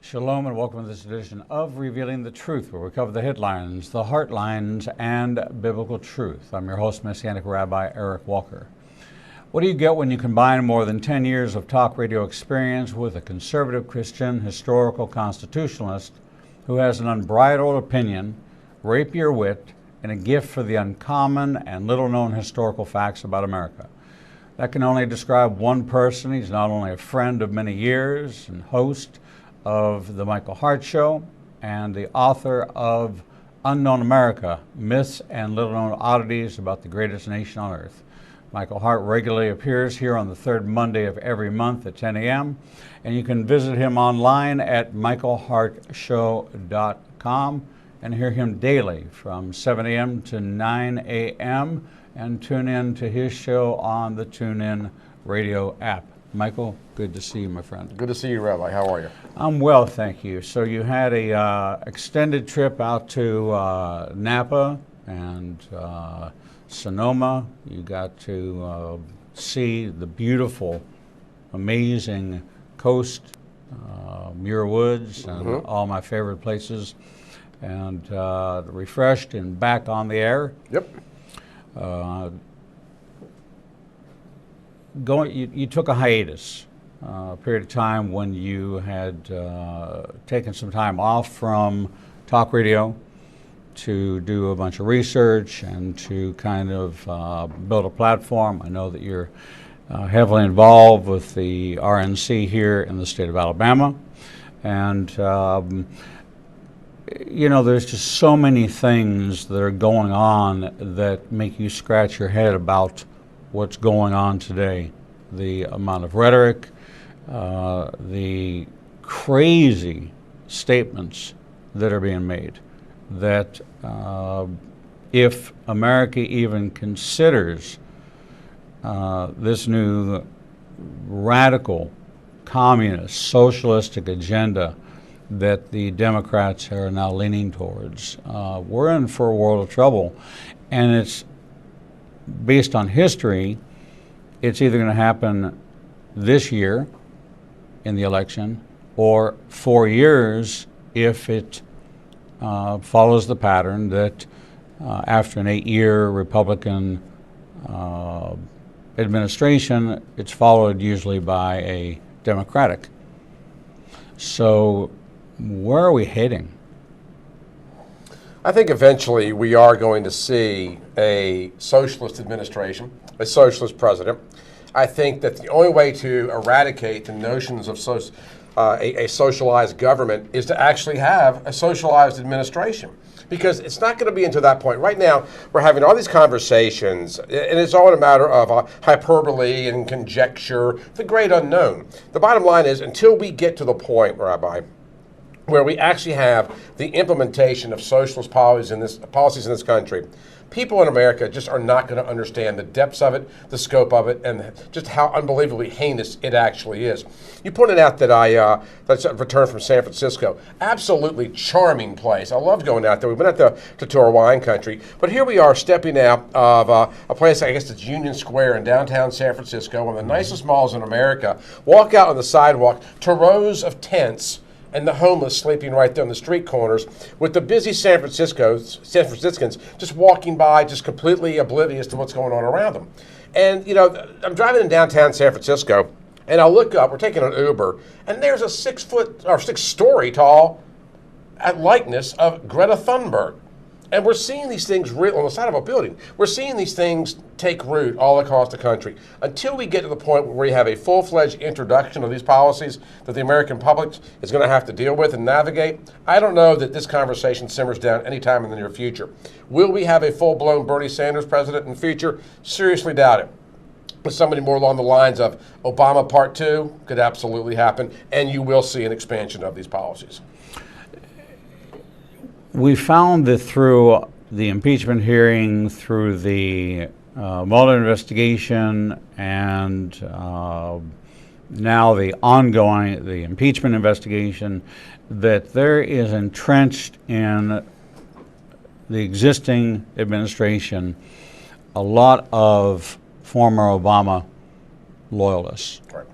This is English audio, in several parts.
Shalom and welcome to this edition of Revealing the Truth, where we cover the headlines, the heart lines, and biblical truth. I'm your host, Messianic Rabbi Eric Walker. What do you get when you combine more than 10 years of talk radio experience with a conservative Christian historical constitutionalist who has an unbridled opinion, rapier wit, and a gift for the uncommon and little-known historical facts about America? That can only describe one person. He's not only a friend of many years and host of the Michael Hart Show and the author of Unknown America, Myths and Little-Known Oddities About the Greatest Nation on Earth. Michael Hart regularly appears here on the third Monday of every month at 10 a.m., and you can visit him online at michaelhartshow.com and hear him daily from 7 a.m. to 9 a.m. and tune in to his show on the TuneIn radio app. Michael, good to see you, my friend. Good to see you, Rabbi. How are you? I'm well, thank you. So you had a extended trip out to Napa and Sonoma. You got to see the beautiful, amazing coast, Muir Woods, and all my favorite places, and refreshed and back on the air. Yep. You took a hiatus, a period of time when you had taken some time off from talk radio to do a bunch of research and to kind of build a platform. I know that you're heavily involved with the RNC here in the state of Alabama. And, you know, there's just so many things that are going on that make you scratch your head about what's going on today. The amount of rhetoric, the crazy statements that are being made, that if America even considers this new radical communist socialistic agenda that the Democrats are now leaning towards, we're in for a world of trouble. And it's based on history. It's either going to happen this year in the election or 4 years if it follows the pattern that after an 8-year Republican administration, it's followed usually by a Democratic. So where are we heading? I think eventually we are going to see a socialist administration, a socialist president. I think that the only way to eradicate the notions of a socialized government is to actually have a socialized administration, because it's not going to be until that point. Right now, we're having all these conversations, and it's all a matter of hyperbole and conjecture, the great unknown. The bottom line is, until we get to the point, Rabbi, where we actually have the implementation of socialist policies in this country, people in America just are not going to understand the depths of it, the scope of it, and just how unbelievably heinous it actually is. You pointed out that I returned from San Francisco. Absolutely charming place. I loved going out there. We went out to tour wine country. But here we are stepping out of a place, I guess it's Union Square in downtown San Francisco, one of the nicest malls in America. Walk out on the sidewalk to rows of tents and the homeless sleeping right there on the street corners, with the busy San Franciscans just walking by, just completely oblivious to what's going on around them. And, you know, I'm driving in downtown San Francisco, and I look up, we're taking an Uber, and there's a 6-story tall likeness of Greta Thunberg. And we're seeing these things on the side of a building. We're seeing these things take root all across the country. Until we get to the point where we have a full-fledged introduction of these policies that the American public is going to have to deal with and navigate, I don't know that this conversation simmers down anytime in the near future. Will we have a full-blown Bernie Sanders president in the future? Seriously doubt it. But somebody more along the lines of Obama Part 2 could absolutely happen, and you will see an expansion of these policies. We found that through the impeachment hearing, through the Mueller investigation, and now the impeachment investigation, that there is entrenched in the existing administration a lot of former Obama loyalists. Right.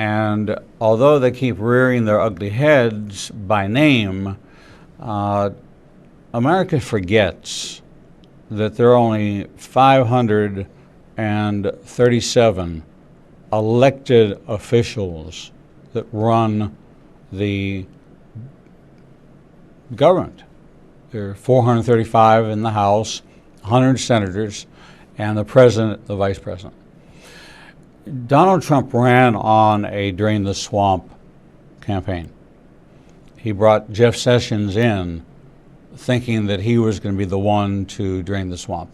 And although they keep rearing their ugly heads by name, America forgets that there are only 537 elected officials that run the government. There are 435 in the House, 100 senators, and the president, the vice president. Donald Trump ran on a Drain the Swamp campaign. He brought Jeff Sessions in thinking that he was going to be the one to drain the swamp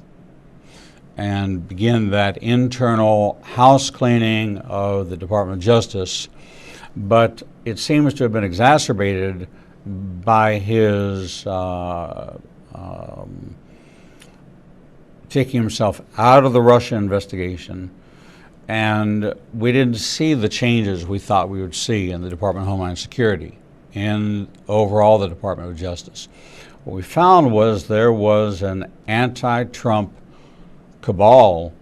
and begin that internal house cleaning of the Department of Justice. But it seems to have been exacerbated by his taking himself out of the Russia investigation, and we didn't see the changes we thought we would see in the Department of Homeland Security and overall the Department of Justice. What we found was there was an anti-Trump cabal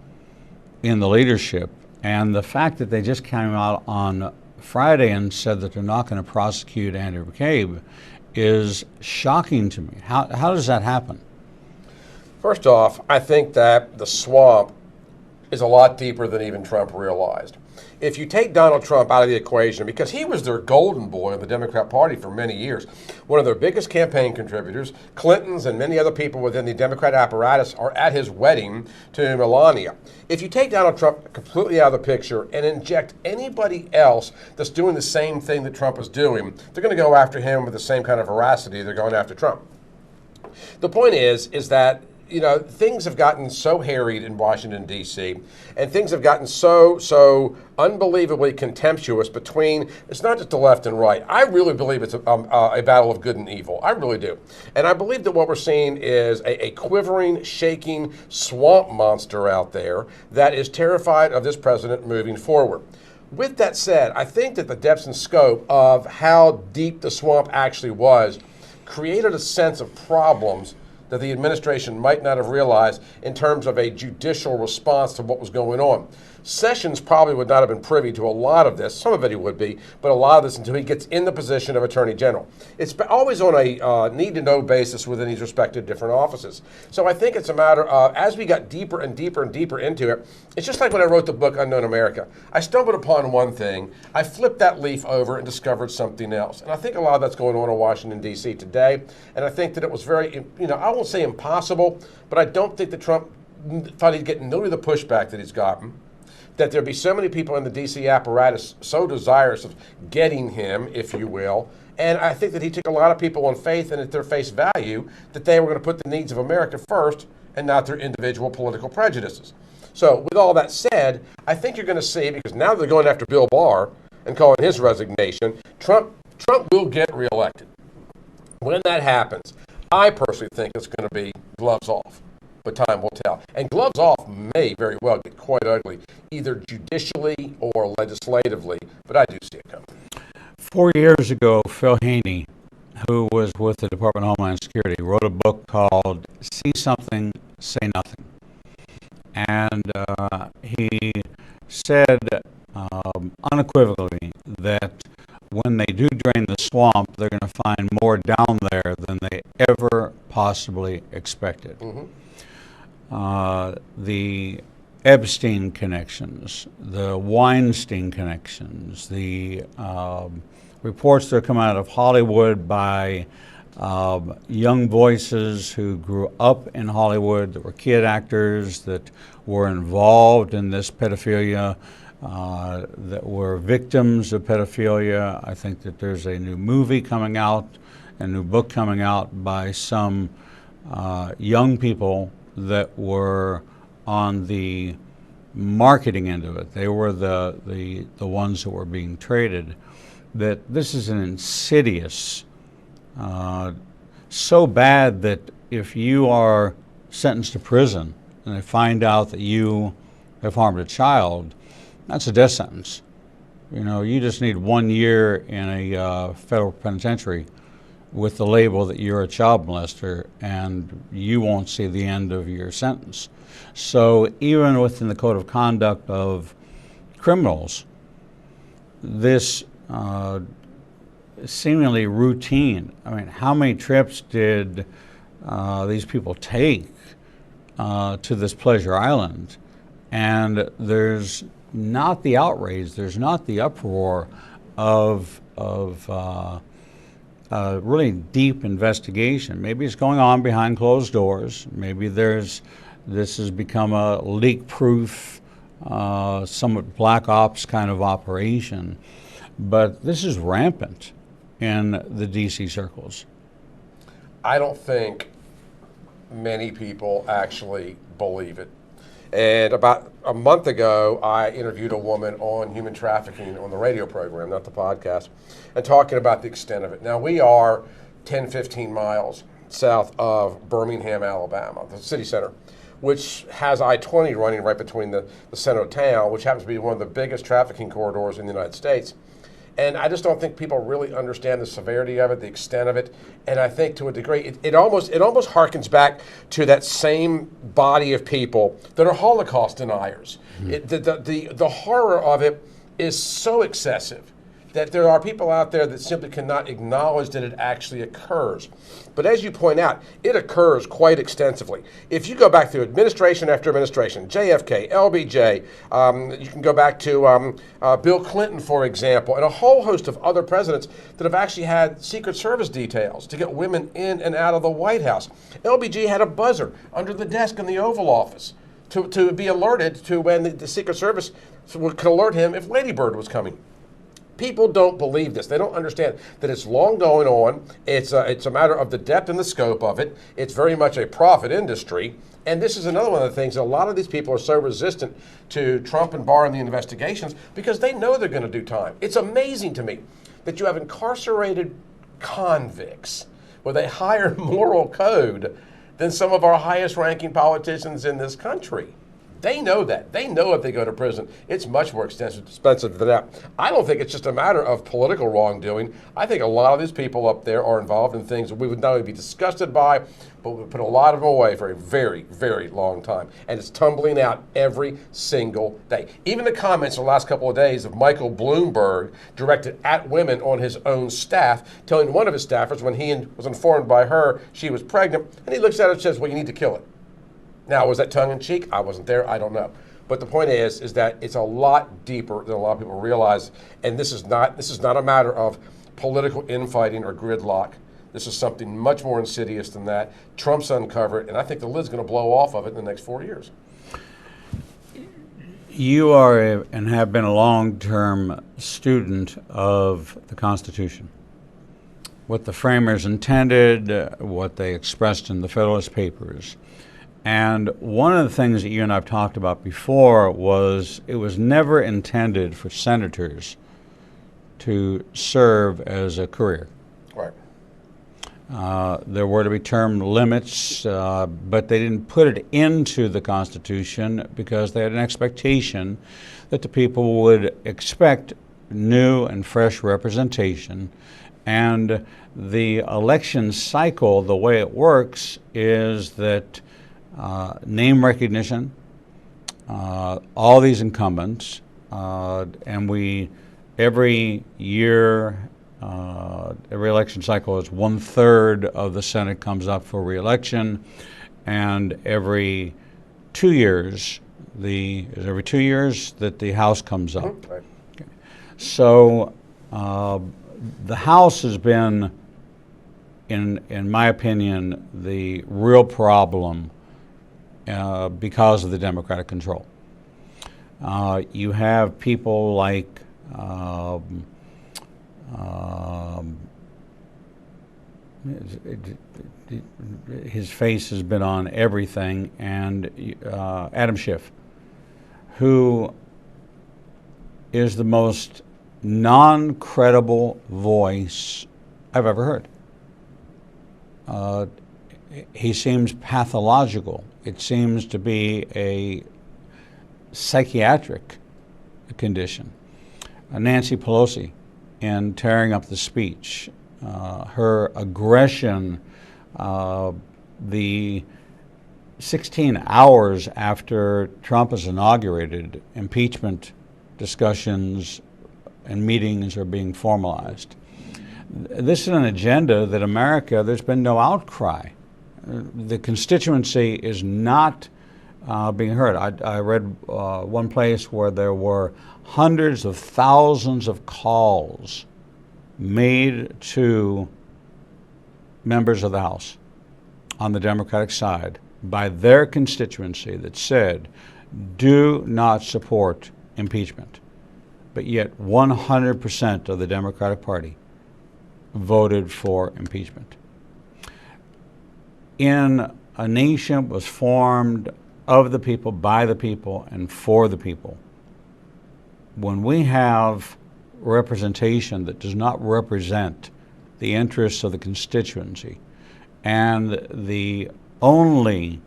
in the leadership, and the fact that they just came out on Friday and said that they're not going to prosecute Andrew McCabe is shocking to me. How does that happen? First off, I think that the swamp is a lot deeper than even Trump realized. If you take Donald Trump out of the equation, because he was their golden boy of the Democrat Party for many years, one of their biggest campaign contributors, Clinton's and many other people within the Democrat apparatus are at his wedding to Melania. If you take Donald Trump completely out of the picture and inject anybody else that's doing the same thing that Trump is doing, they're going to go after him with the same kind of veracity they're going after Trump. The point is that things have gotten so harried in Washington, D.C., and things have gotten so unbelievably contemptuous between, it's not just the left and right. I really believe it's a battle of good and evil. I really do. And I believe that what we're seeing is a quivering, shaking swamp monster out there that is terrified of this president moving forward. With that said, I think that the depths and scope of how deep the swamp actually was created a sense of problems that the administration might not have realized in terms of a judicial response to what was going on. Sessions probably would not have been privy to a lot of this. Some of it he would be, but a lot of this until he gets in the position of Attorney General. It's always on a need-to-know basis within these respective different offices. So I think it's a matter of, as we got deeper and deeper and deeper into it, it's just like when I wrote the book Unknown America. I stumbled upon one thing, I flipped that leaf over and discovered something else. And I think a lot of that's going on in Washington, D.C. today. And I think that it was very, I won't say impossible, but I don't think that Trump thought he'd get nearly the pushback that he's gotten, that there'd be so many people in the D.C. apparatus so desirous of getting him, if you will. And I think that he took a lot of people on faith and at their face value that they were going to put the needs of America first and not their individual political prejudices. So with all that said, I think you're going to see, because now they're going after Bill Barr and calling his resignation, Trump will get reelected. When that happens, I personally think it's going to be gloves off. But time will tell. And gloves off may very well get quite ugly, either judicially or legislatively, but I do see it coming. 4 years ago, Phil Haney, who was with the Department of Homeland Security, wrote a book called See Something, Say Nothing. And he said unequivocally that when they do drain the swamp, they're going to find more down there than they ever possibly expected. Mm-hmm. The Epstein connections, the Weinstein connections, the reports that are coming out of Hollywood by young voices who grew up in Hollywood, that were kid actors, that were involved in this pedophilia, that were victims of pedophilia. I think that there's a new movie coming out, a new book coming out by some young people that were on the marketing end of it. They were the ones that were being traded. That this is an insidious, so bad that if you are sentenced to prison and they find out that you have harmed a child, that's a death sentence. You just need 1 year in a federal penitentiary with the label that you're a child molester, and you won't see the end of your sentence. So even within the code of conduct of criminals, this seemingly routine. I mean, how many trips did these people take to this pleasure island? And there's not the outrage, there's not the uproar of really deep investigation. Maybe it's going on behind closed doors. Maybe this has become a leak-proof, somewhat black ops kind of operation. But this is rampant in the D.C. circles. I don't think many people actually believe it. And about a month ago, I interviewed a woman on human trafficking on the radio program, not the podcast, and talking about the extent of it. Now, we are 10, 15 miles south of Birmingham, Alabama, the city center, which has I-20 running right between the center of town, which happens to be one of the biggest trafficking corridors in the United States. And I just don't think people really understand the severity of it, the extent of it. And I think to a degree, it almost harkens back to that same body of people that are Holocaust deniers. The horror of it is so excessive that there are people out there that simply cannot acknowledge that it actually occurs. But as you point out, it occurs quite extensively. If you go back through administration after administration, JFK, LBJ, you can go back to Bill Clinton, for example, and a whole host of other presidents that have actually had Secret Service details to get women in and out of the White House. LBJ had a buzzer under the desk in the Oval Office to be alerted to when the Secret Service could alert him if Lady Bird was coming. People don't believe this. They don't understand that it's long going on. It's a matter of the depth and the scope of it. It's very much a profit industry. And this is another one of the things that a lot of these people are so resistant to Trump and Barr and the investigations because they know they're going to do time. It's amazing to me that you have incarcerated convicts with a higher moral code than some of our highest ranking politicians in this country. They know that. They know if they go to prison, it's much more expensive than that. I don't think it's just a matter of political wrongdoing. I think a lot of these people up there are involved in things that we would not only be disgusted by, but we put a lot of them away for a very, very long time. And it's tumbling out every single day. Even the comments in the last couple of days of Michael Bloomberg directed at women on his own staff, telling one of his staffers when he was informed by her she was pregnant, and he looks at her and says, well, you need to kill it. Now, was that tongue-in-cheek? I wasn't there. I don't know. But the point is that it's a lot deeper than a lot of people realize. And this is not a matter of political infighting or gridlock. This is something much more insidious than that. Trump's uncovered, and I think the lid's going to blow off of it in the next 4 years. You are and have been a long-term student of the Constitution. What the framers intended, what they expressed in the Federalist Papers. And one of the things that you and I have talked about before was it was never intended for senators to serve as a career. Right. There were to be term limits, but they didn't put it into the Constitution because they had an expectation that the people would expect new and fresh representation. And the election cycle, the way it works, is that name recognition, all these incumbents, and we every year, every election cycle is 1/3 of the Senate comes up for re-election, and every 2 years, every 2 years that the House comes up. Mm-hmm. Right. Okay. So the House has been, in my opinion, the real problem. Because of the Democratic control. You have people like his face has been on everything, and Adam Schiff, who is the most non-credible voice I've ever heard. He seems pathological. It seems to be a psychiatric condition. Nancy Pelosi, in tearing up the speech, her aggression, the 16 hours after Trump is inaugurated, impeachment discussions and meetings are being formalized. This is an agenda that America, there's been no outcry. The constituency is not being heard. I read one place where there were hundreds of thousands of calls made to members of the House on the Democratic side by their constituency that said, do not support impeachment. But yet 100% of the Democratic Party voted for impeachment. In a nation that was formed of the people, by the people, and for the people, when we have representation that does not represent the interests of the constituency, and the only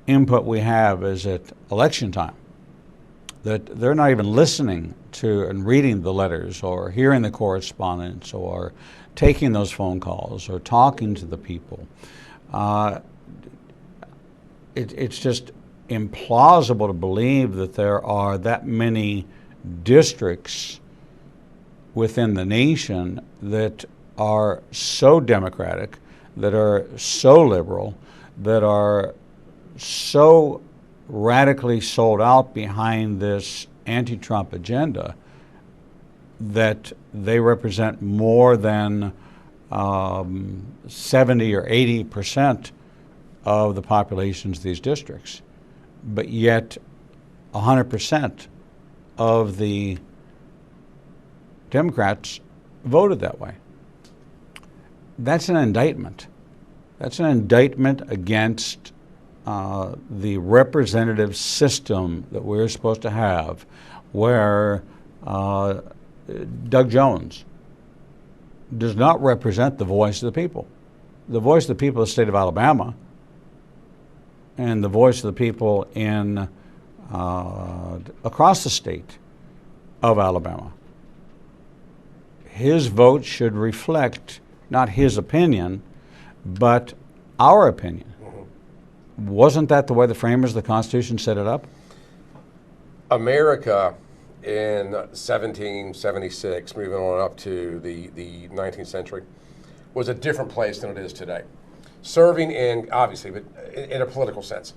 input we have is at election time, that they're not even listening to and reading the letters or hearing the correspondence or taking those phone calls or talking to the people. It's just implausible to believe that there are that many districts within the nation that are so democratic, that are so liberal, that are so radically sold out behind this anti-Trump agenda that they represent more than 70 or 80% of the populations of these districts. But yet 100% of the Democrats voted that way. That's an indictment. That's an indictment against the representative system that we're supposed to have, where Doug Jones does not represent the voice of the people. The voice of the people of the state of Alabama and the voice of the people in across the state of Alabama. His vote should reflect not his opinion, but our opinion. Wasn't that the way the framers of the Constitution set it up? America in 1776, moving on up to the 19th century, was a different place than it is today. Serving in, obviously, but in a political sense,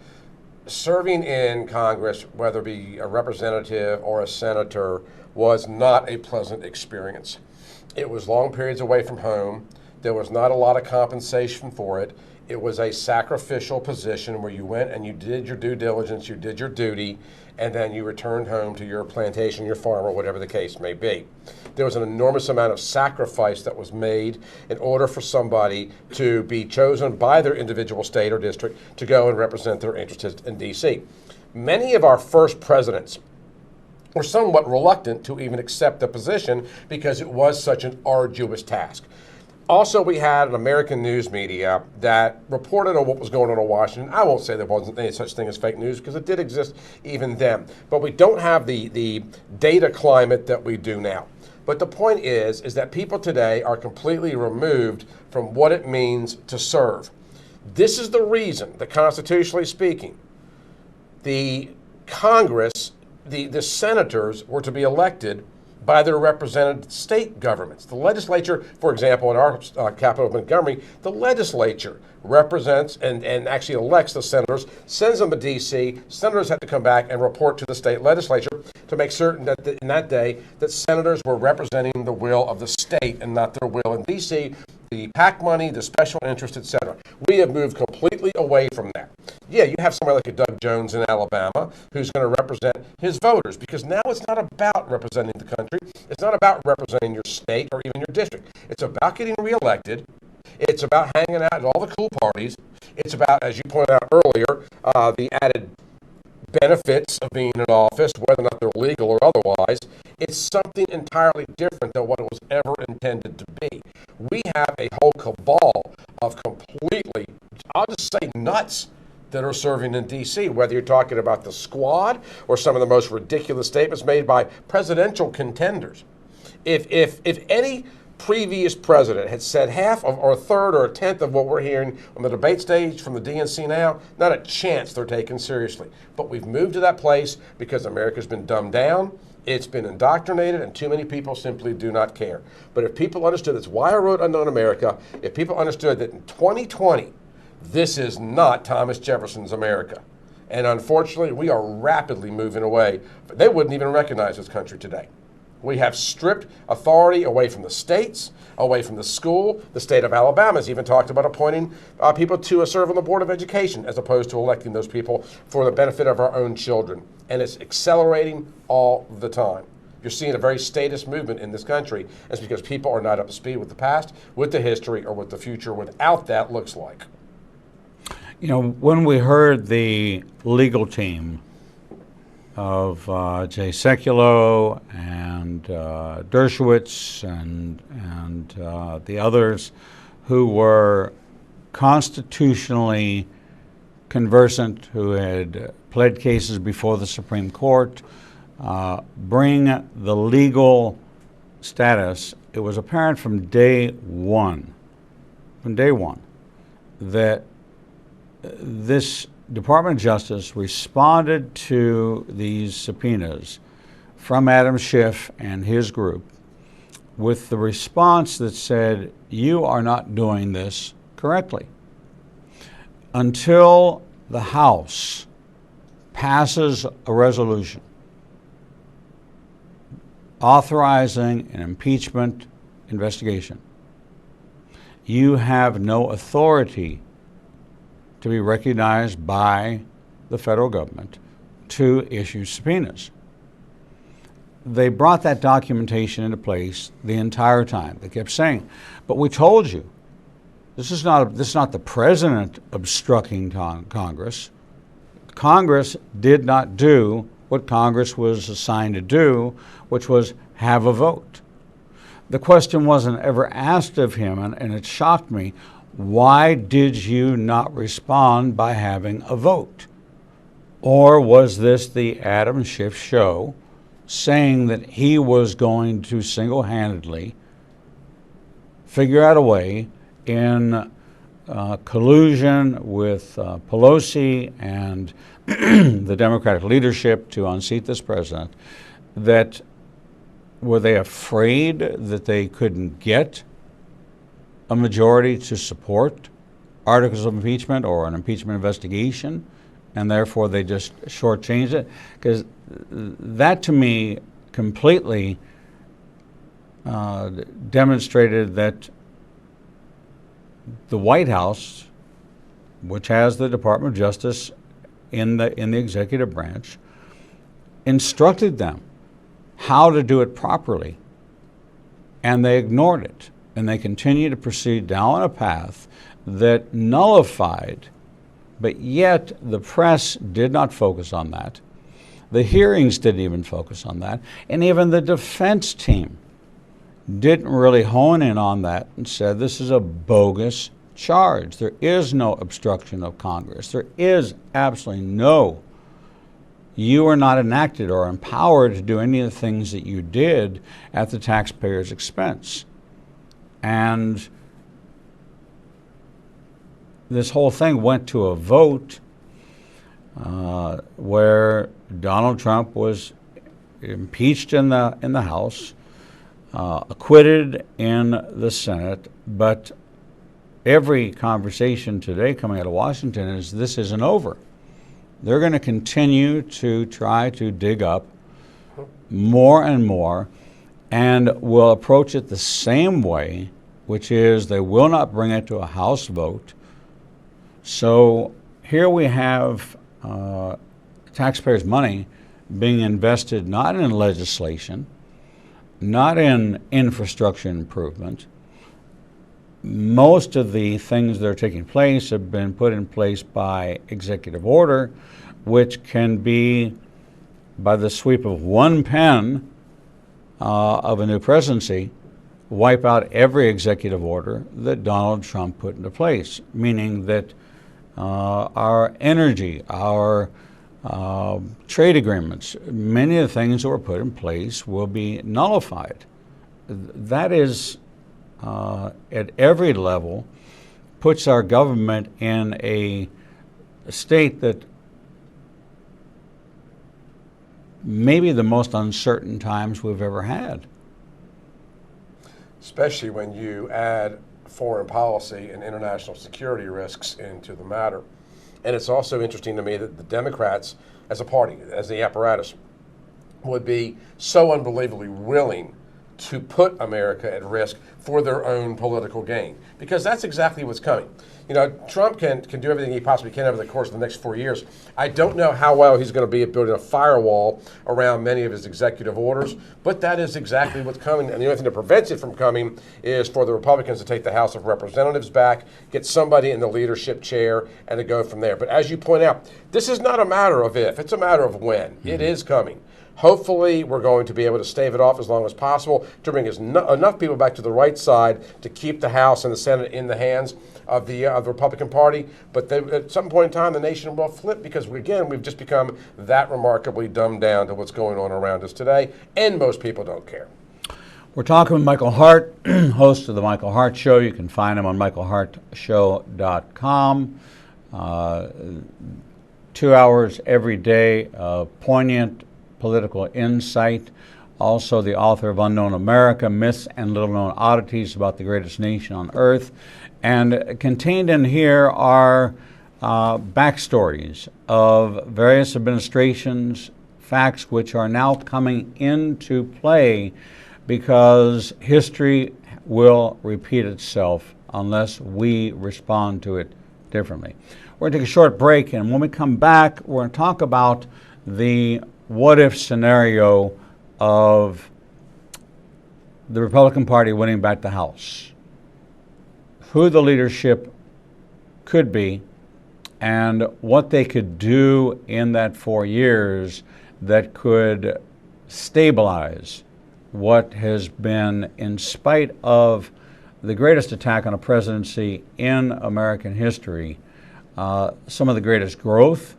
serving in Congress, whether it be a representative or a senator, was not a pleasant experience. It was long periods away from home. There was not a lot of compensation for it. It was a sacrificial position where you went and you did your due diligence, you did your duty, and then you returned home to your plantation, your farm, or whatever the case may be. There was an enormous amount of sacrifice that was made in order for somebody to be chosen by their individual state or district to go and represent their interests in D.C. Many of our first presidents were somewhat reluctant to even accept the position because it was such an arduous task. Also, we had an American news media that reported on what was going on in Washington. I won't say there wasn't any such thing as fake news because it did exist even then. But we don't have the data climate that we do now. But the point is that people today are completely removed from what it means to serve. This is the reason that, constitutionally speaking, the Congress, the senators were to be elected by their represented state governments. The legislature, for example, in our capital of Montgomery, the legislature represents and actually elects the senators, sends them to D.C. Senators have to come back and report to the state legislature to make certain that in that day that senators were representing the will of the state and not their will in D.C., the PAC money, the special interest, etc. We have moved completely away from that. Yeah, you have somebody like a Doug Jones in Alabama who's going to represent his voters, because now it's not about representing the country. It's not about representing your state or even your district. It's about getting reelected. It's about hanging out at all the cool parties. It's about, as you pointed out earlier, the added benefits of being in office, whether or not they're legal or otherwise. It's something entirely different than what it was ever intended to be. We have a whole cabal of completely, I'll just say, nuts that are serving in D.C., whether you're talking about the squad or some of the most ridiculous statements made by presidential contenders. If any previous president had said half of, or a third or a tenth of what we're hearing on the debate stage from the DNC now, not a chance they're taken seriously. But we've moved to that place because America's been dumbed down. It's been indoctrinated, and too many people simply do not care. But if people understood, that's why I wrote Unknown America, if people understood that in 2020, this is not Thomas Jefferson's America. And unfortunately, we are rapidly moving away. They wouldn't even recognize this country today. We have stripped authority away from the states, away from the school. The state of Alabama has even talked about appointing people to serve on the Board of Education as opposed to electing those people for the benefit of our own children. And it's accelerating all the time. You're seeing a very statist movement in this country. It's because people are not up to speed with the past, with the history, or what the future without that looks like. You know, when we heard the legal team of Jay Sekulow and Dershowitz and the others who were constitutionally conversant, who had pled cases before the Supreme Court, bring the legal status, it was apparent from day one, that this Department of Justice responded to these subpoenas from Adam Schiff and his group with the response that said, you are not doing this correctly. Until the House passes a resolution authorizing an impeachment investigation, you have no authority to be recognized by the federal government to issue subpoenas. They brought that documentation into place the entire time. They kept saying, but we told you, this is not the president obstructing Congress. Congress did not do what Congress was assigned to do, which was have a vote. The question wasn't ever asked of him, and it shocked me, why did you not respond by having a vote? Or was this the Adam Schiff show saying that he was going to single-handedly figure out a way in collusion with Pelosi and the Democratic leadership to unseat this president, that were they afraid that they couldn't get a majority to support articles of impeachment or an impeachment investigation, and therefore they just shortchanged it? Because that, to me, completely demonstrated that the White House, which has the Department of Justice in the executive branch, instructed them how to do it properly, and they ignored it. And they continue to proceed down a path that nullified, but yet the press did not focus on that. The hearings didn't even focus on that. And even the defense team didn't really hone in on that and said this is a bogus charge. There is no obstruction of Congress. There is absolutely no. You are not enacted or empowered to do any of the things that you did at the taxpayer's expense. And this whole thing went to a vote where Donald Trump was impeached in the House, acquitted in the Senate, but every conversation today coming out of Washington is this isn't over. They're going to continue to try to dig up more and more, and will approach it the same way, which is they will not bring it to a House vote. So here we have taxpayers' money being invested not in legislation, not in infrastructure improvement. Most of the things that are taking place have been put in place by executive order, which can be, by the sweep of one pen of a new presidency, wipe out every executive order that Donald Trump put into place, meaning that our energy, our trade agreements, many of the things that were put in place will be nullified. That is, at every level, puts our government in a state that maybe the most uncertain times we've ever had. Especially when you add foreign policy and international security risks into the matter. And it's also interesting to me that the Democrats, as a party, as the apparatus, would be so unbelievably willing to put America at risk for their own political gain, because that's exactly what's coming. You know, Trump can do everything he possibly can over the course of the next 4 years. I don't know how well he's going to be at building a firewall around many of his executive orders, but that is exactly what's coming. And the only thing that prevents it from coming is for the Republicans to take the House of Representatives back, get somebody in the leadership chair, and to go from there. But as you point out, this is not a matter of if, it's a matter of when. Mm-hmm. It is coming. Hopefully, we're going to be able to stave it off as long as possible to bring enough people back to the right side to keep the House and the Senate in the hands of the Republican Party. But at some point in time, the nation will flip because, again, we've just become that remarkably dumbed down to what's going on around us today, and most people don't care. We're talking with Michael Hart, host of The Michael Hart Show. You can find him on michaelhartshow.com. 2 hours every day of poignant political insight. Also the author of Unknown America, Myths and Little Known Oddities About the Greatest Nation on Earth. And contained in here are backstories of various administrations, facts which are now coming into play because history will repeat itself unless we respond to it differently. We're going to take a short break, and when we come back, we're going to talk about the what-if scenario of the Republican Party winning back the House, who the leadership could be, and what they could do in that 4 years that could stabilize what has been, in spite of the greatest attack on a presidency in American history, some of the greatest growth,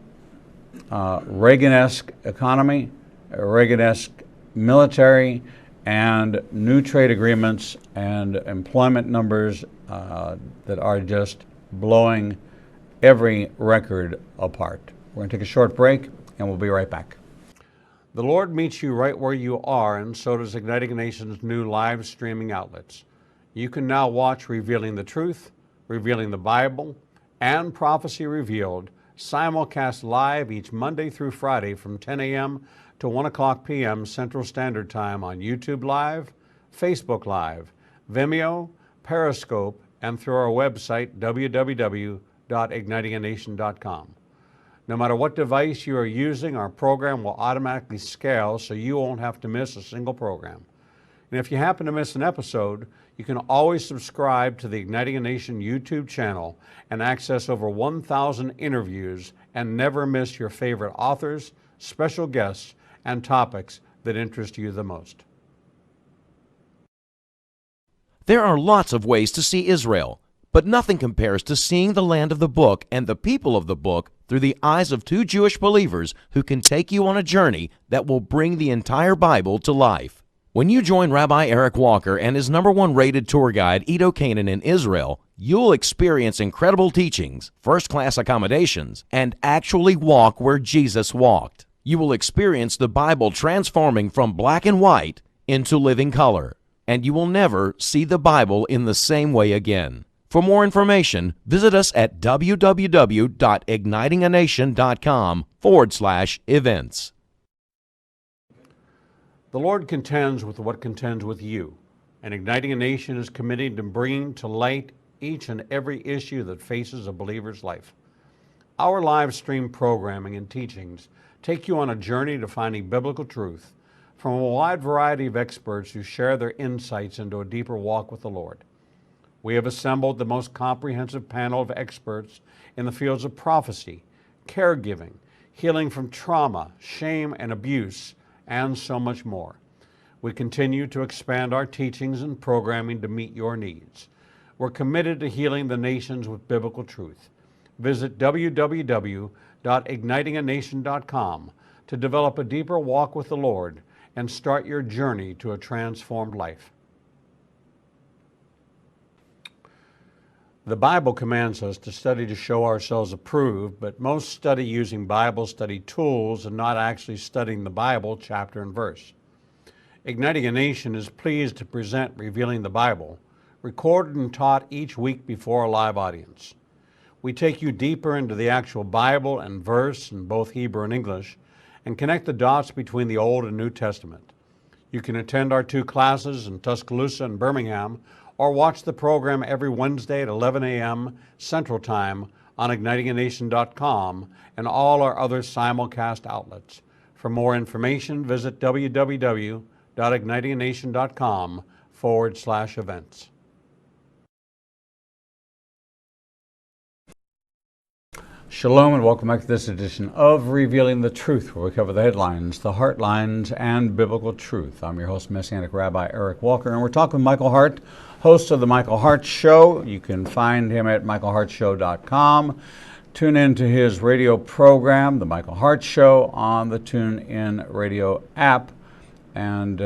Reagan-esque economy, Reagan-esque military, and new trade agreements and employment numbers that are just blowing every record apart. We're going to take a short break, and we'll be right back. The Lord meets you right where you are, and so does Igniting a Nation's new live streaming outlets. You can now watch Revealing the Truth, Revealing the Bible, and Prophecy Revealed simulcast live each Monday through Friday from 10 a.m. to 1 o'clock p.m. Central Standard Time on YouTube Live, Facebook Live, Vimeo, Periscope, and through our website, www.ignitinganation.com. No matter what device you are using, our program will automatically scale so you won't have to miss a single program. And if you happen to miss an episode, you can always subscribe to the Igniting a Nation YouTube channel and access over 1,000 interviews and never miss your favorite authors, special guests, and topics that interest you the most. There are lots of ways to see Israel, but nothing compares to seeing the land of the book and the people of the book through the eyes of two Jewish believers who can take you on a journey that will bring the entire Bible to life. When you join Rabbi Eric Walker and his #1 rated tour guide, Edo Canaan, in Israel, you'll experience incredible teachings, first-class accommodations, and actually walk where Jesus walked. You will experience the Bible transforming from black and white into living color, and you will never see the Bible in the same way again. For more information, visit us at www.ignitinganation.com/events. The Lord contends with what contends with you, and Igniting a Nation is committed to bringing to light each and every issue that faces a believer's life. Our live stream programming and teachings take you on a journey to finding biblical truth from a wide variety of experts who share their insights into a deeper walk with the Lord. We have assembled the most comprehensive panel of experts in the fields of prophecy, caregiving, healing from trauma, shame, and abuse, and so much more. We continue to expand our teachings and programming to meet your needs. We're committed to healing the nations with biblical truth. Visit www.ignitinganation.com to develop a deeper walk with the Lord and start your journey to a transformed life. The Bible commands us to study to show ourselves approved, but most study using Bible study tools and not actually studying the Bible chapter and verse. Igniting a Nation is pleased to present Revealing the Bible, recorded and taught each week before a live audience. We take you deeper into the actual Bible and verse in both Hebrew and English and connect the dots between the Old and New Testament. You can attend our 2 classes in Tuscaloosa and Birmingham, or watch the program every Wednesday at 11 a.m. Central Time on ignitinganation.com and all our other simulcast outlets. For more information, visit www.ignitinganation.com/events. Shalom and welcome back to this edition of Revealing the Truth, where we cover the headlines, the heart lines, and biblical truth. I'm your host, Messianic Rabbi Eric Walker, and we're talking with Michael Hart, host of The Michael Hart Show. You can find him at michaelhartshow.com. Tune in to his radio program, The Michael Hart Show, on the TuneIn Radio app, and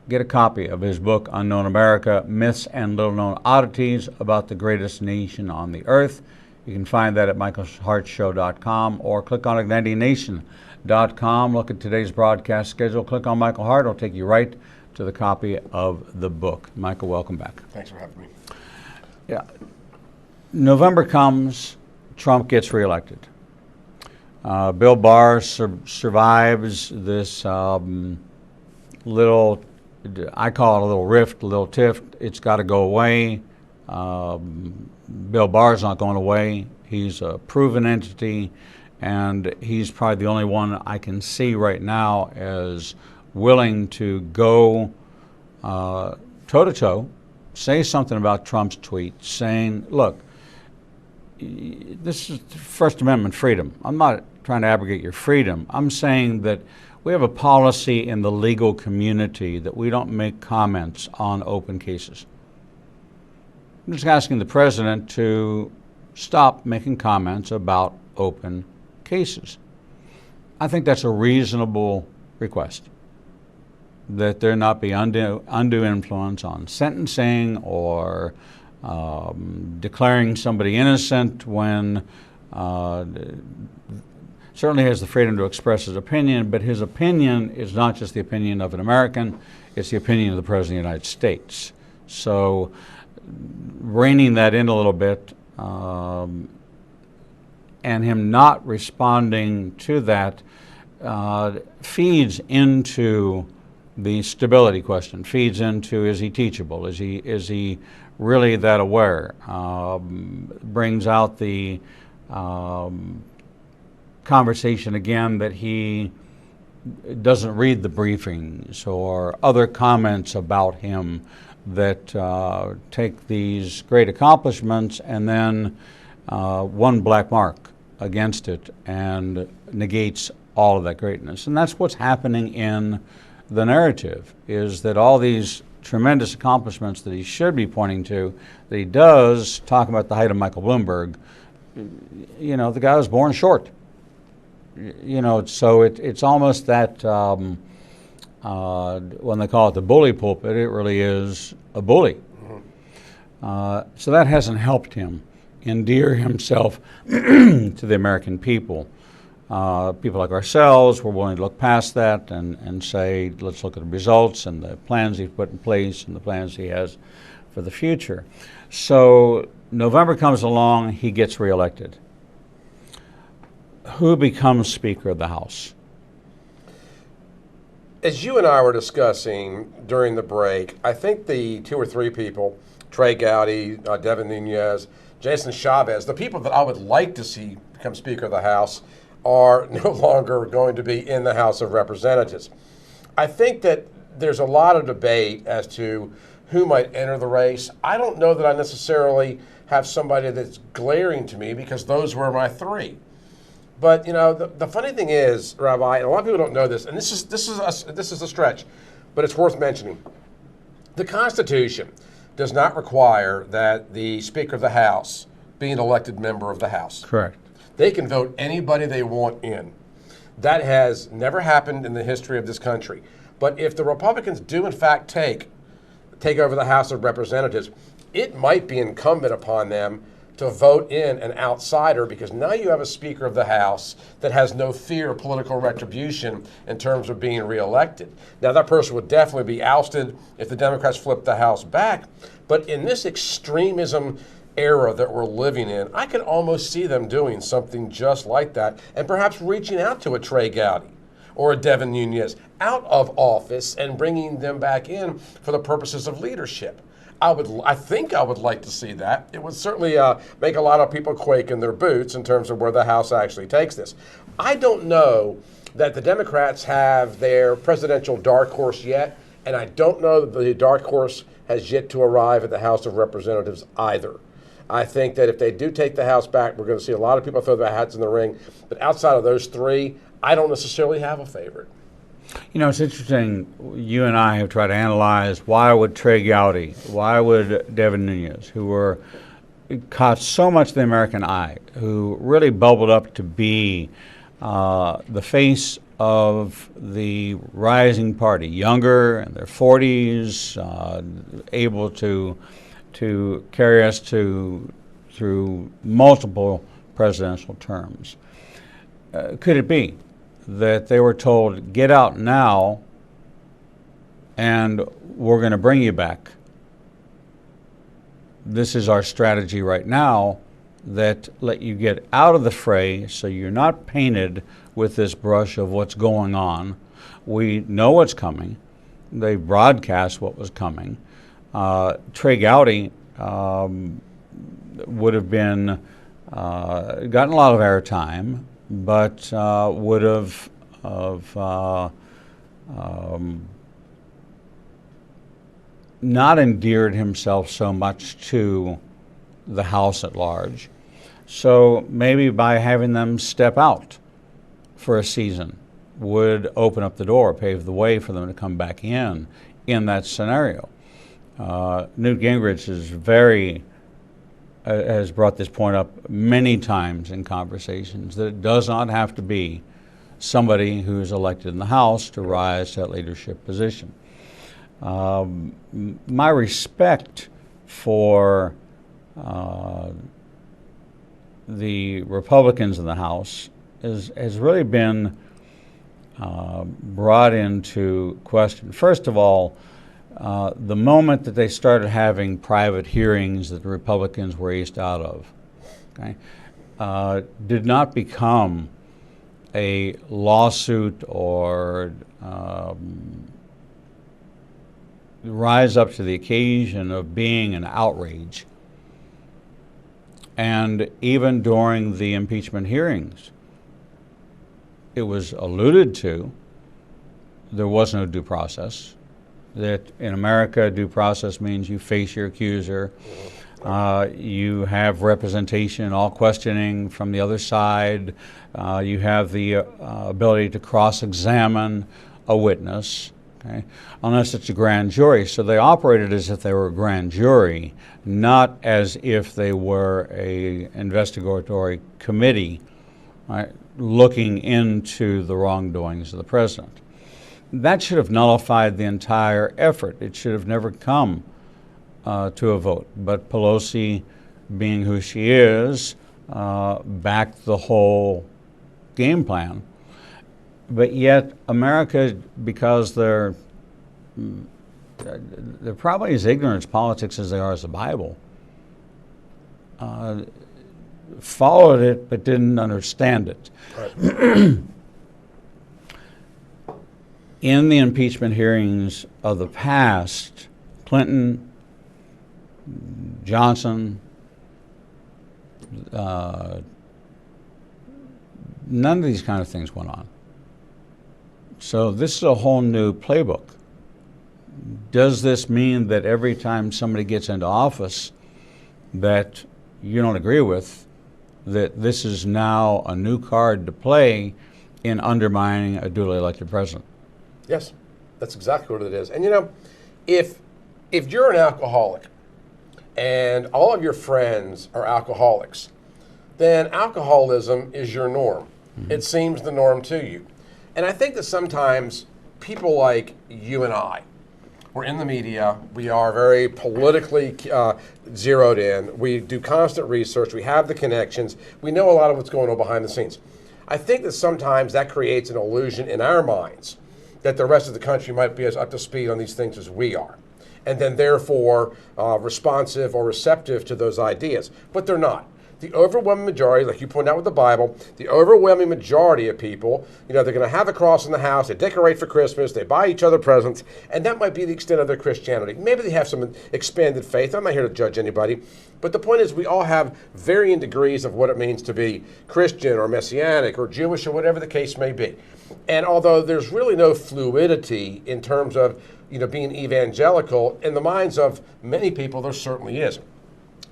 get a copy of his book, Unknown America, Myths and Little-Known Oddities About the Greatest Nation on the Earth. You can find that at michaelhartshow.com or click on ignitinganation.com. Look at today's broadcast schedule. Click on Michael Hart. It'll take you right to the copy of the book. Michael, welcome back. Thanks for having me. Yeah. November comes, Trump gets reelected. Bill Barr survives this little, I call it a little rift, a little tiff. It's got to go away. Bill Barr's not going away. He's a proven entity, and he's probably the only one I can see right now as willing to go toe-to-toe, say something about Trump's tweet, saying, look, this is First Amendment freedom. I'm not trying to abrogate your freedom. I'm saying that we have a policy in the legal community that we don't make comments on open cases. I'm just asking the president to stop making comments about open cases. I think that's a reasonable request, that there not be undue influence on sentencing or declaring somebody innocent when certainly has the freedom to express his opinion, but his opinion is not just the opinion of an American, it's the opinion of the President of the United States. So reining that in a little bit, and him not responding to that feeds into the stability question, feeds into, is he teachable? Is he really that aware? Brings out the conversation again that he doesn't read the briefings or other comments about him that take these great accomplishments and then one black mark against it and negates all of that greatness. And that's what's happening in the narrative, is that all these tremendous accomplishments that he should be pointing to, that he does, talking about the height of Michael Bloomberg, you know, the guy was born short. You know, so it's almost that when they call it the bully pulpit, it really is a bully. So that hasn't helped him endear himself to the American people. People like ourselves, we're willing to look past that and say, let's look at the results and the plans he's put in place and the plans he has for the future. So November comes along, he gets reelected. Who becomes Speaker of the House? As you and I were discussing during the break, I think the 2 or 3 people, Trey Gowdy, Devin Nunes, Jason Chavez, the people that I would like to see become Speaker of the House are no longer going to be in the House of Representatives. I think that there's a lot of debate as to who might enter the race. I don't know that I necessarily have somebody that's glaring to me, because those were my 3. But you know, the funny thing is, Rabbi, and a lot of people don't know this, and this is a stretch, but it's worth mentioning. The Constitution does not require that the Speaker of the House be an elected member of the House. Correct. They can vote anybody they want in. That has never happened in the history of this country. But if the Republicans do in fact take over the House of Representatives, it might be incumbent upon them to vote in an outsider, because now you have a Speaker of the House that has no fear of political retribution in terms of being reelected. Now, that person would definitely be ousted if the Democrats flip the House back. But in this extremism era that we're living in, I can almost see them doing something just like that, and perhaps reaching out to a Trey Gowdy or a Devin Nunes out of office and bringing them back in for the purposes of leadership. I think I would like to see that. It would certainly make a lot of people quake in their boots in terms of where the House actually takes this. I don't know that the Democrats have their presidential dark horse yet, and I don't know that the dark horse has yet to arrive at the House of Representatives either. I think that if they do take the House back, we're going to see a lot of people throw their hats in the ring. But outside of those three, I don't necessarily have a favorite. You know, it's interesting. You and I have tried to analyze why would Trey Gowdy, why would Devin Nunes, who were caught so much the American eye, who really bubbled up to be the face of the rising party, younger in their 40s, able to carry us through multiple presidential terms. Could it be that they were told, get out now and we're going to bring you back? This is our strategy right now that let you get out of the fray so you're not painted with this brush of what's going on. We know what's coming. They broadcast what was coming. Trey Gowdy would have been gotten a lot of airtime, but would have not endeared himself so much to the House at large. So maybe by having them step out for a season would open up the door, pave the way for them to come back in that scenario. Newt Gingrich has brought this point up many times in conversations, that it does not have to be somebody who is elected in the House to rise to that leadership position. My respect for the Republicans in the House has really been brought into question. First of all, the moment that they started having private hearings that the Republicans were aced out of, okay, did not become a lawsuit or rise up to the occasion of being an outrage. And even during the impeachment hearings, it was alluded to there was no due process. That in America, due process means you face your accuser, you have representation, all questioning from the other side, you have the ability to cross-examine a witness, okay, unless it's a grand jury. So they operated as if they were a grand jury, not as if they were a investigatory committee, right, looking into the wrongdoings of the president. That should have nullified the entire effort. It should have never come to a vote. But Pelosi, being who she is, backed the whole game plan. But yet America, because they're probably as ignorant as politics as they are as the Bible, followed it but didn't understand it. Right. In the impeachment hearings of the past, Clinton, Johnson, none of these kind of things went on. So this is a whole new playbook. Does this mean that every time somebody gets into office that you don't agree with, that this is now a new card to play in undermining a duly elected president? Yes, that's exactly what it is. And you know, if you're an alcoholic and all of your friends are alcoholics, then alcoholism is your norm. Mm-hmm. It seems the norm to you. And I think that sometimes people like you and I We're in the media. We are very politically zeroed in. We do constant research. We have the connections. We know a lot of what's going on behind the scenes. I think that sometimes that creates an illusion in our minds that the rest of the country might be as up to speed on these things as we are, and then therefore responsive or receptive to those ideas. But they're not. The overwhelming majority, like you point out with the Bible, the overwhelming majority of people, they're going to have a cross in the house, they decorate for Christmas, they buy each other presents, and that might be the extent of their Christianity. Maybe they have some expanded faith. I'm not here to judge anybody. But the point is we all have varying degrees of what it means to be Christian or Messianic or Jewish or whatever the case may be. And although there's really no fluidity in terms of being evangelical, in the minds of many people there certainly is.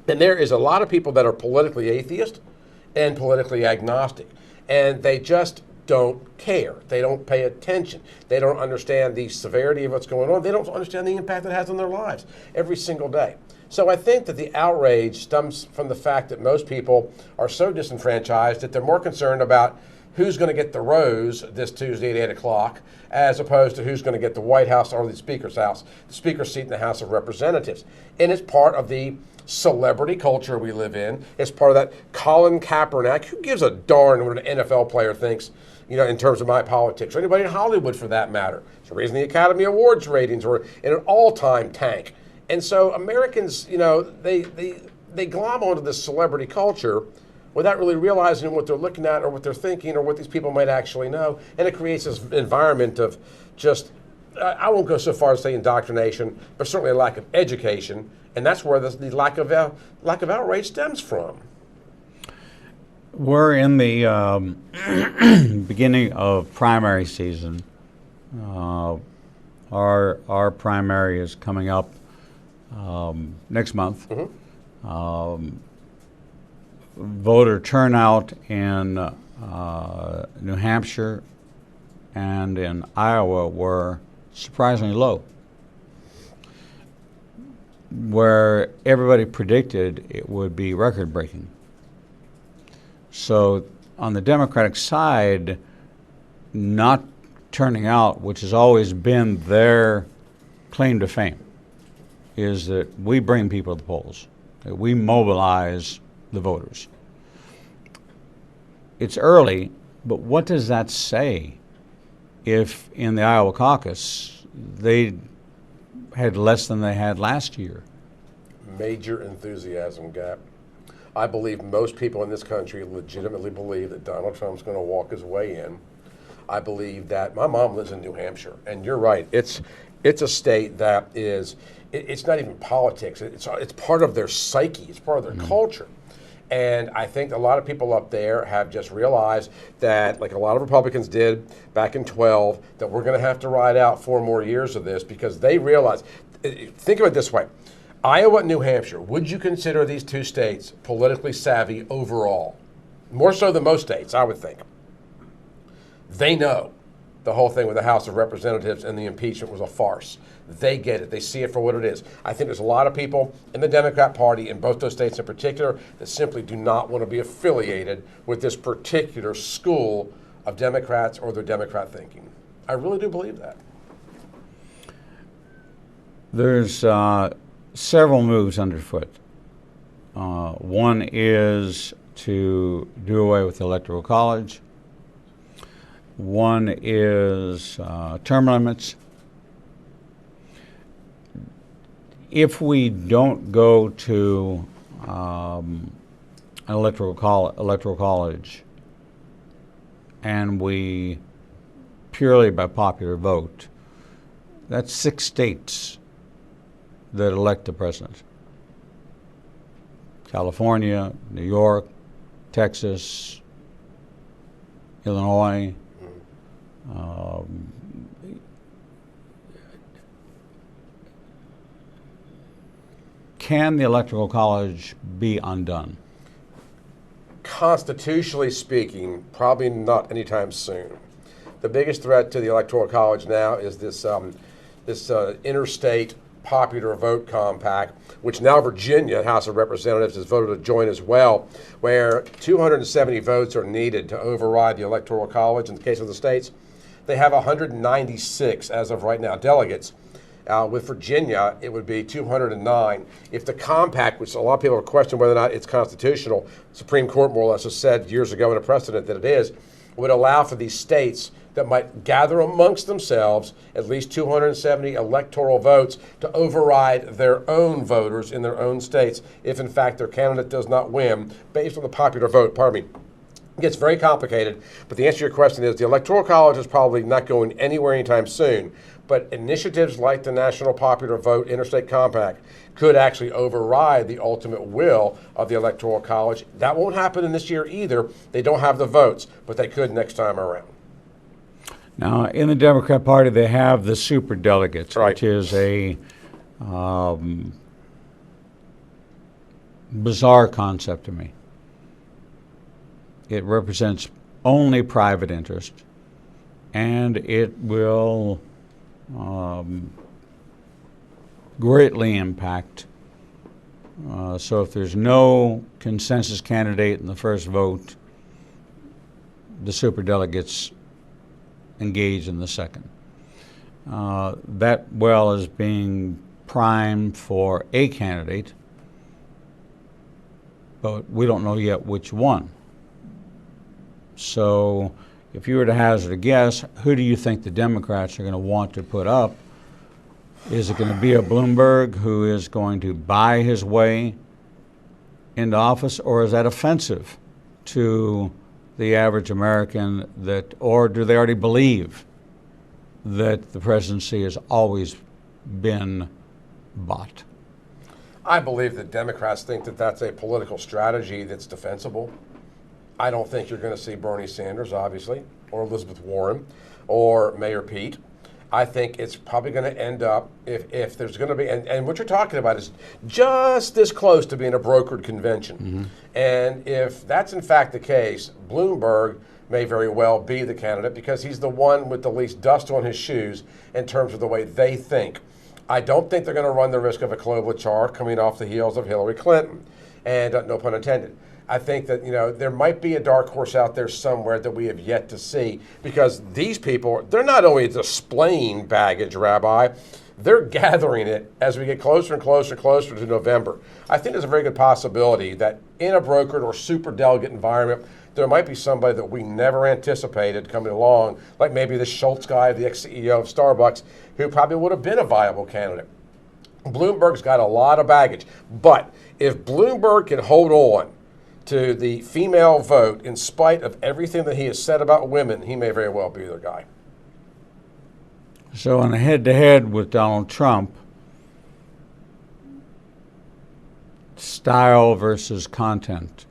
And there is a lot of people that are politically atheist and politically agnostic, and they just don't care. They don't pay attention. They don't understand the severity of what's going on. They don't understand the impact it has on their lives every single day. So I think that the outrage stems from the fact that most people are so disenfranchised that they're more concerned about who's going to get the rose this Tuesday at 8 o'clock, as opposed to who's going to get the White House or the Speaker's house, the Speaker's seat in the House of Representatives. And it's part of the celebrity culture we live in. It's part of that Colin Kaepernick. Who gives a darn what an NFL player thinks, in terms of my politics, or anybody in Hollywood for that matter? It's the reason the Academy Awards ratings are in an all-time tank. And so Americans, they glom onto this celebrity culture without really realizing what they're looking at or what they're thinking or what these people might actually know. And it creates this environment of just, I won't go so far as to say indoctrination, but certainly a lack of education. And that's where the lack of outrage stems from. We're in the beginning of primary season. Our primary is coming up next month. Mm-hmm. Voter turnout in New Hampshire and in Iowa were surprisingly low, where everybody predicted it would be record-breaking. So on the Democratic side, not turning out, which has always been their claim to fame, is that we bring people to the polls, that we mobilize the voters. It's early, but what does that say if in the Iowa caucus they had less than they had last year? Major enthusiasm gap. I believe most people in this country legitimately believe that Donald Trump's going to walk his way in. I believe that my mom lives in New Hampshire, and you're right. It's a state that is, it's not even politics. It's part of their psyche. It's part of their culture. And I think a lot of people up there have just realized that, like a lot of Republicans did back in 12, that we're going to have to ride out 4 more years of this, because they realize, think of it this way, Iowa and New Hampshire, would you consider these 2 states politically savvy overall? More so than most states, I would think. They know the whole thing with the House of Representatives and the impeachment was a farce. They get it. They see it for what it is. I think there's a lot of people in the Democrat Party, in both those states in particular, that simply do not want to be affiliated with this particular school of Democrats or their Democrat thinking. I really do believe that. There's several moves underfoot. One is to do away with the Electoral College. One is term limits. If we don't go to an electoral college and we purely by popular vote, that's 6 states that elect the president. California, New York, Texas, Illinois. Can the Electoral College be undone? Constitutionally speaking, probably not anytime soon. The biggest threat to the Electoral College now is this interstate popular vote compact, which now Virginia House of Representatives has voted to join as well, where 270 votes are needed to override the Electoral College in the case of the states. They have 196 as of right now delegates. With Virginia, it would be 209. If the compact, which a lot of people have questioned whether or not it's constitutional, Supreme Court more or less has said years ago in a precedent that it is, would allow for these states that might gather amongst themselves at least 270 electoral votes to override their own voters in their own states if, in fact, their candidate does not win based on the popular vote. Pardon me. It gets very complicated, but the answer to your question is the Electoral College is probably not going anywhere anytime soon, but initiatives like the National Popular Vote Interstate Compact could actually override the ultimate will of the Electoral College. That won't happen in this year either. They don't have the votes, but they could next time around. Now, in the Democrat Party, they have the superdelegates, Right. which is a bizarre concept to me. It represents only private interest, and it will greatly impact. So if there's no consensus candidate in the first vote, the superdelegates engage in the second. That well is being primed for a candidate, but we don't know yet which one. So if you were to hazard a guess, who do you think the Democrats are going to want to put up? Is it going to be a Bloomberg who is going to buy his way into office, or is that offensive to the average American, that, or do they already believe that the presidency has always been bought? I believe that Democrats think that that's a political strategy that's defensible. I don't think you're going to see Bernie Sanders, obviously, or Elizabeth Warren, or Mayor Pete. I think it's probably going to end up, if there's going to be, and what you're talking about is just this close to being a brokered convention. Mm-hmm. And if that's in fact the case, Bloomberg may very well be the candidate because he's the one with the least dust on his shoes in terms of the way they think. I don't think they're going to run the risk of a Klobuchar coming off the heels of Hillary Clinton, and no pun intended. I think that, there might be a dark horse out there somewhere that we have yet to see, because these people, they're not only displaying baggage, Rabbi, they're gathering it as we get closer and closer and closer to November. I think there's a very good possibility that in a brokered or super delegate environment, there might be somebody that we never anticipated coming along, like maybe the Schultz guy, the ex-CEO of Starbucks, who probably would have been a viable candidate. Bloomberg's got a lot of baggage, but if Bloomberg can hold on to the female vote in spite of everything that he has said about women, he may very well be their guy. So in a head-to-head with Donald Trump, style versus content,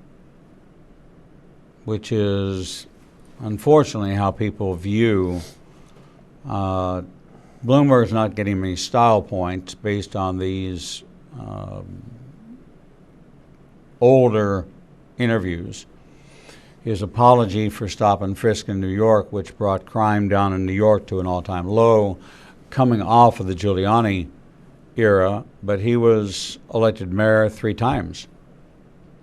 which is unfortunately how people view Bloomberg's not getting many style points based on these older interviews. His apology for stop and frisk in New York, which brought crime down in New York to an all-time low, coming off of the Giuliani era, but he was elected mayor 3 times,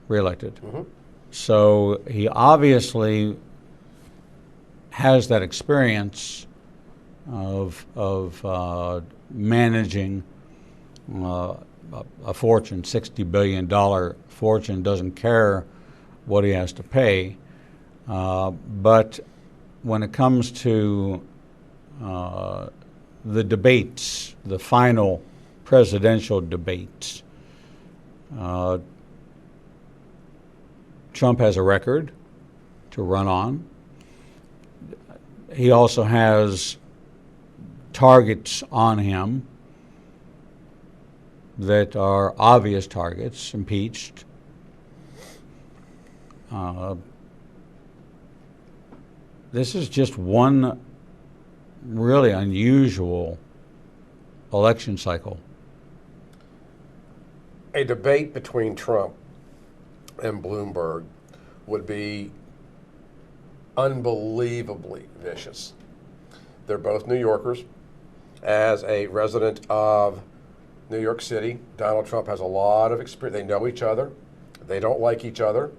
reelected. Mm-hmm. So he obviously has that experience of managing a fortune, $60 billion fortune, doesn't care what he has to pay. But when it comes to the debates, the final presidential debates, Trump has a record to run on. He also has targets on him that are obvious targets, impeached. This is just one really unusual election cycle. A debate between Trump and Bloomberg would be unbelievably vicious. They're both New Yorkers. As a resident of New York City, Donald Trump has a lot of experience. They know each other. They don't like each other.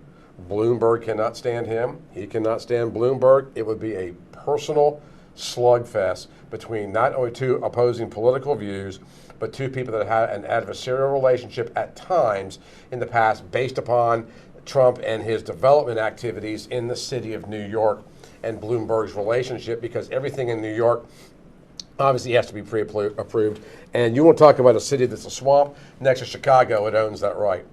Bloomberg cannot stand him. He cannot stand Bloomberg. It would be a personal slugfest between not only two opposing political views, but two people that had an adversarial relationship at times in the past based upon Trump and his development activities in the city of New York and Bloomberg's relationship, because everything in New York obviously has to be pre-approved. And you want to talk about a city that's a swamp next to Chicago, it owns that right.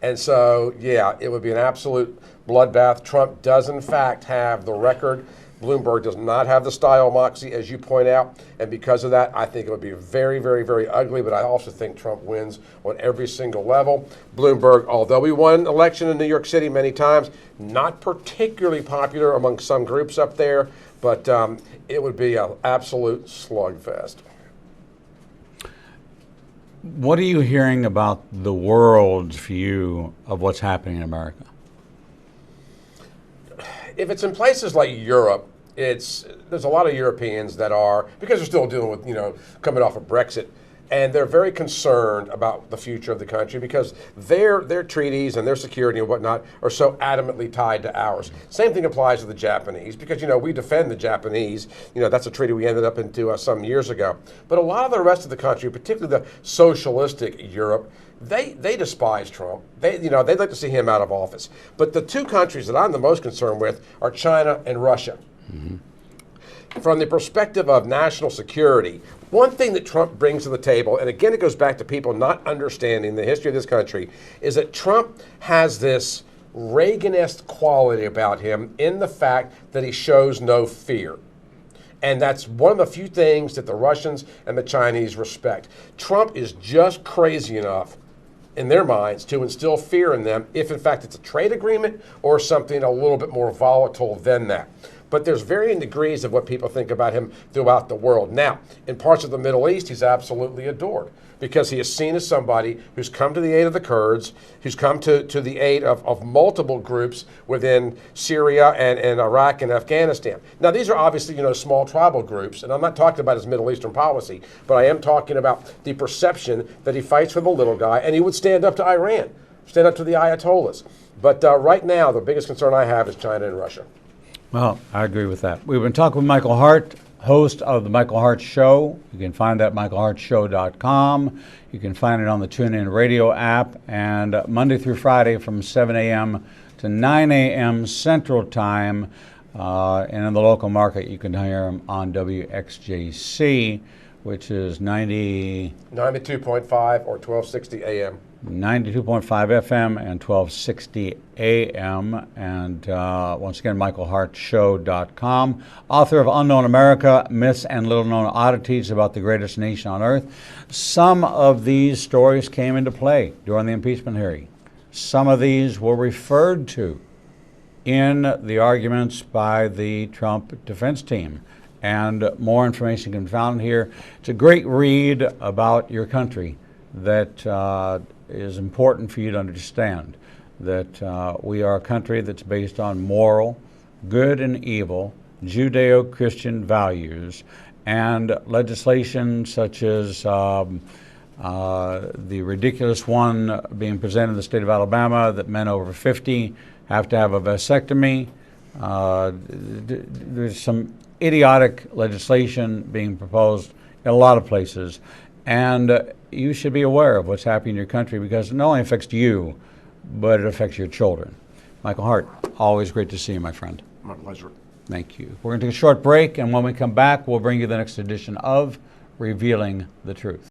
And so, yeah, it would be an absolute bloodbath. Trump does, in fact, have the record. Bloomberg does not have the style moxie, as you point out. And because of that, I think it would be very, very, very ugly. But I also think Trump wins on every single level. Bloomberg, although he won an election in New York City many times, not particularly popular among some groups up there. But it would be an absolute slugfest. What are you hearing about the world's view of what's happening in America? If it's in places like Europe, there's a lot of Europeans that are, because they're still dealing with, coming off of Brexit, and they're very concerned about the future of the country because their treaties and their security and whatnot are so adamantly tied to ours. Same thing applies to the Japanese because, we defend the Japanese. That's a treaty we ended up into some years ago. But a lot of the rest of the country, particularly the socialistic Europe, they despise Trump. They'd like to see him out of office. But the two countries that I'm the most concerned with are China and Russia. Mm-hmm. From the perspective of national security, one thing that Trump brings to the table, and again it goes back to people not understanding the history of this country, is that Trump has this Reaganist quality about him in the fact that he shows no fear. And that's one of the few things that the Russians and the Chinese respect. Trump is just crazy enough in their minds to instill fear in them if in fact it's a trade agreement or something a little bit more volatile than that. But there's varying degrees of what people think about him throughout the world. Now, in parts of the Middle East, he's absolutely adored because he is seen as somebody who's come to the aid of the Kurds, who's come to the aid of multiple groups within Syria and Iraq and Afghanistan. Now, these are obviously, small tribal groups, and I'm not talking about his Middle Eastern policy, but I am talking about the perception that he fights for the little guy, and he would stand up to Iran, stand up to the Ayatollahs. But right now, the biggest concern I have is China and Russia. Well, I agree with that. We've been talking with Michael Hart, host of The Michael Hart Show. You can find that at michaelhartshow.com. You can find it on the TuneIn Radio app. And Monday through Friday from 7 a.m. to 9 a.m. Central Time. And in the local market, you can hear him on WXJC, which is 92.5 or 1260 a.m. 92.5 FM and 1260 AM. And once again, michaelhartshow.com. Author of Unknown America, Myths and Little Known Oddities About the Greatest Nation on Earth. Some of these stories came into play during the impeachment hearing. Some of these were referred to in the arguments by the Trump defense team. And more information can be found here. It's a great read about your country that is important for you to understand, that we are a country that's based on moral, good and evil, Judeo-Christian values, and legislation such as the ridiculous one being presented in the state of Alabama that men over 50 have to have a vasectomy. There's some idiotic legislation being proposed in a lot of places. And you should be aware of what's happening in your country because it not only affects you, but it affects your children. Michael Hart, always great to see you, my friend. My pleasure. Thank you. We're going to take a short break, and when we come back, we'll bring you the next edition of Revealing the Truth.